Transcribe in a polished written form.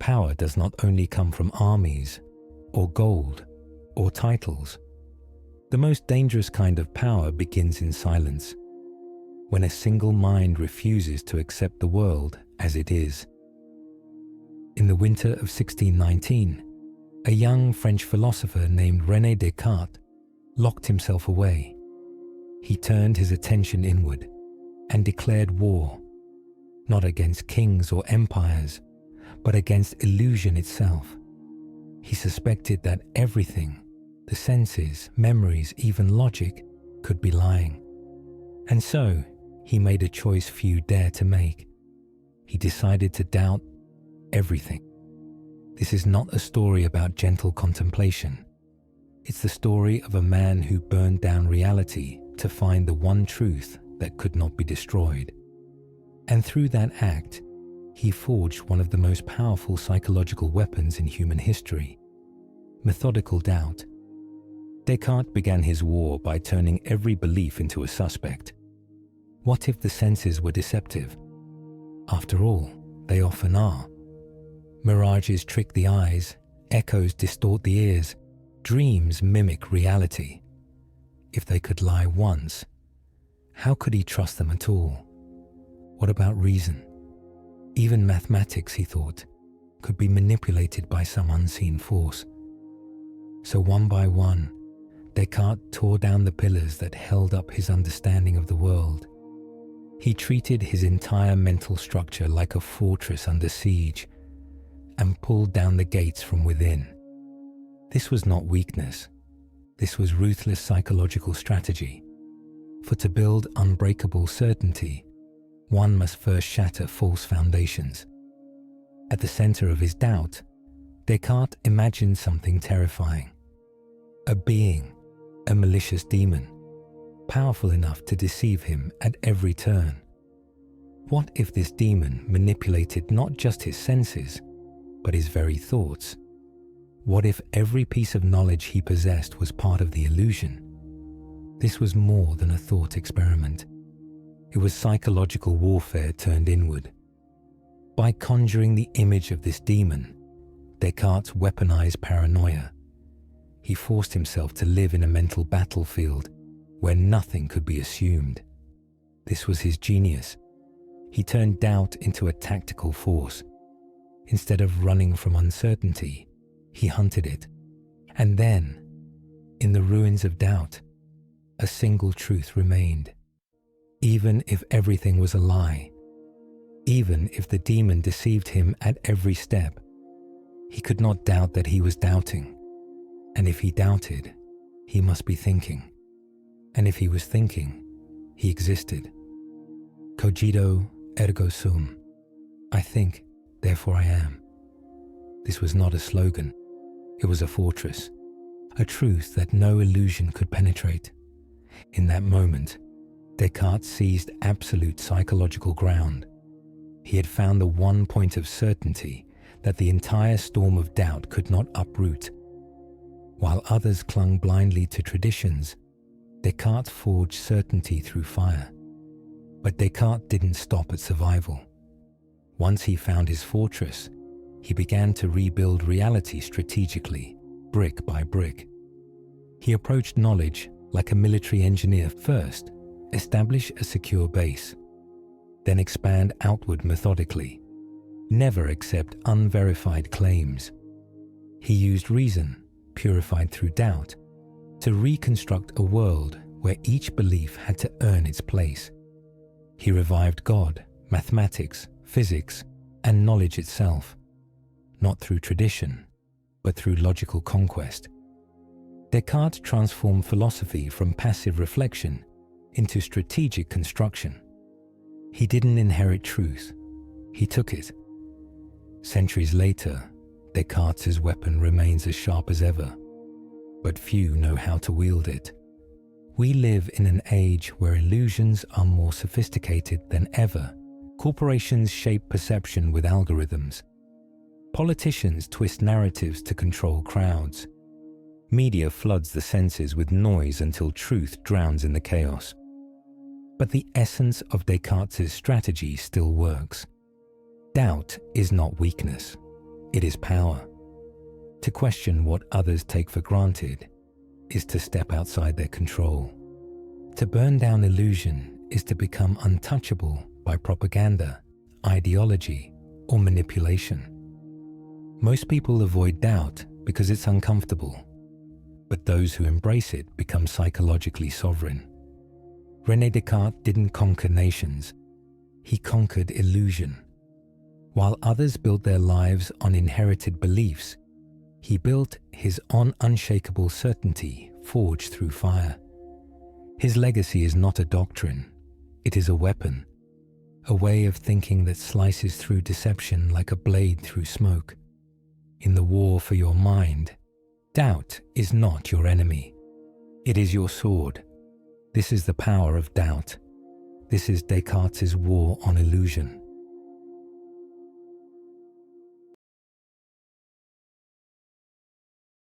Power does not only come from armies, or gold, or titles. The most dangerous kind of power begins in silence, when a single mind refuses to accept the world as it is. In the winter of 1619, a young French philosopher named René Descartes locked himself away. He turned his attention inward and declared war, not against kings or empires, but against illusion itself. He suspected that everything, the senses, memories, even logic, could be lying. And so, he made a choice few dare to make. He decided to doubt everything. This is not a story about gentle contemplation. It's the story of a man who burned down reality to find the one truth that could not be destroyed. And through that act, he forged one of the most powerful psychological weapons in human history: methodical doubt. Descartes began his war by turning every belief into a suspect. What if the senses were deceptive? After all, they often are. Mirages trick the eyes, echoes distort the ears, dreams mimic reality. If they could lie once, how could he trust them at all? What about reason? Even mathematics, he thought, could be manipulated by some unseen force. So one by one, Descartes tore down the pillars that held up his understanding of the world. He treated his entire mental structure like a fortress under siege and pulled down the gates from within. This was not weakness. This was ruthless psychological strategy. For to build unbreakable certainty, one must first shatter false foundations. At the center of his doubt, Descartes imagined something terrifying. A being, a malicious demon, powerful enough to deceive him at every turn. What if this demon manipulated not just his senses, but his very thoughts? What if every piece of knowledge he possessed was part of the illusion? This was more than a thought experiment. It was psychological warfare turned inward. By conjuring the image of this demon, Descartes weaponized paranoia. He forced himself to live in a mental battlefield where nothing could be assumed. This was his genius. He turned doubt into a tactical force. Instead of running from uncertainty, he hunted it. And then, in the ruins of doubt, a single truth remained. Even if everything was a lie, even if the demon deceived him at every step, he could not doubt that he was doubting. And if he doubted, he must be thinking. And if he was thinking, he existed. Cogito ergo sum. I think, therefore I am. This was not a slogan. It was a fortress, a truth that no illusion could penetrate. In that moment, Descartes seized absolute psychological ground. He had found the one point of certainty that the entire storm of doubt could not uproot. While others clung blindly to traditions, Descartes forged certainty through fire. But Descartes didn't stop at survival. Once he found his fortress, he began to rebuild reality strategically, brick by brick. He approached knowledge like a military engineer. First, establish a secure base, then expand outward methodically. Never accept unverified claims. He used reason, purified through doubt, to reconstruct a world where each belief had to earn its place. He revived God, mathematics, physics, and knowledge itself, not through tradition, but through logical conquest. Descartes transformed philosophy from passive reflection into strategic construction. He didn't inherit truth, he took it. Centuries later, Descartes' weapon remains as sharp as ever, but few know how to wield it. We live in an age where illusions are more sophisticated than ever. Corporations shape perception with algorithms. Politicians twist narratives to control crowds. Media floods the senses with noise until truth drowns in the chaos. But the essence of Descartes' strategy still works. Doubt is not weakness. It is power. To question what others take for granted is to step outside their control. To burn down illusion is to become untouchable by propaganda, ideology, or manipulation. Most people avoid doubt because it's uncomfortable, but those who embrace it become psychologically sovereign. René Descartes didn't conquer nations, he conquered illusion. While others built their lives on inherited beliefs, he built his on unshakable certainty forged through fire. His legacy is not a doctrine, it is a weapon, a way of thinking that slices through deception like a blade through smoke. In the war for your mind, doubt is not your enemy. It is your sword. This is the power of doubt. This is Descartes' war on illusion.